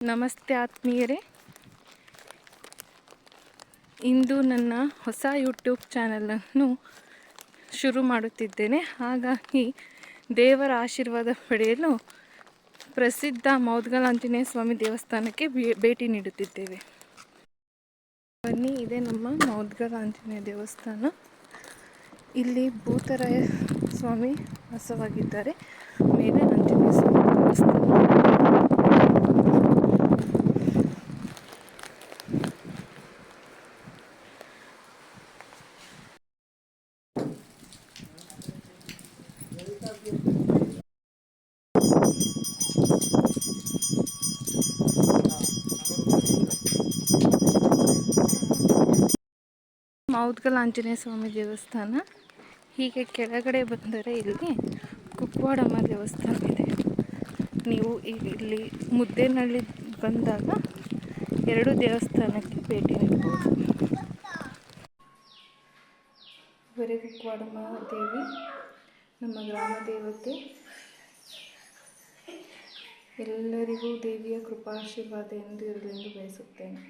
ನಮಸ್ತೆ ಆತ್ಮೀಯರೇ, ಇಂದು ನನ್ನ ಹೊಸ ಯೂಟ್ಯೂಬ್ ಚಾನಲನ್ನು ಶುರು ಮಾಡುತ್ತಿದ್ದೇನೆ. ಹಾಗಾಗಿ ದೇವರ ಆಶೀರ್ವಾದ ಪಡೆಯಲು ಪ್ರಸಿದ್ಧ ಮೌದ್ಗಲ್ ಆಂಜನೇಯ ಸ್ವಾಮಿ ದೇವಸ್ಥಾನಕ್ಕೆ ಭೇಟಿ ನೀಡುತ್ತಿದ್ದೇವೆ. ಬನ್ನಿ, ಇದೇ ನಮ್ಮ ಮೌದ್ಗಲ್ ಆಂಜನೇಯ ದೇವಸ್ಥಾನ. ಇಲ್ಲಿ ಭೂತರಾಯ ಸ್ವಾಮಿ ವಾಸವಾಗಿದ್ದಾರೆ. ಮೇಲೆ ಆಂಜನೇಯ ಸ್ವಾಮಿ ದೇವಸ್ಥಾನ. ಮೌದ್ಗಲ್ ಆಂಜನೇಯ ಸ್ವಾಮಿ ದೇವಸ್ಥಾನ. ಹೀಗೆ ಕೆಳಗಡೆ ಬಂದರೆ ಇಲ್ಲಿ ಕುಕ್ವಾಡಮ್ಮ ದೇವಸ್ಥಾನ ಇದೆ. ನೀವು ಇಲ್ಲಿ ಮುದ್ದೇನಹಳ್ಳಿ ಬಂದಾಗ ಎರಡು ದೇವಸ್ಥಾನಕ್ಕೆ ಭೇಟಿ ನೀಡಬಹುದು. ಬರೀ ಕುಕ್ವಾಡಮ್ಮ ದೇವಿ ನಮ್ಮ ಗ್ರಾಮ ದೇವತೆ. ಎಲ್ಲರಿಗೂ ದೇವಿಯ ಕೃಪಾಶೀರ್ವಾದ ಎಂದು ಇರಲೆಂದು ಬಯಸುತ್ತೇನೆ.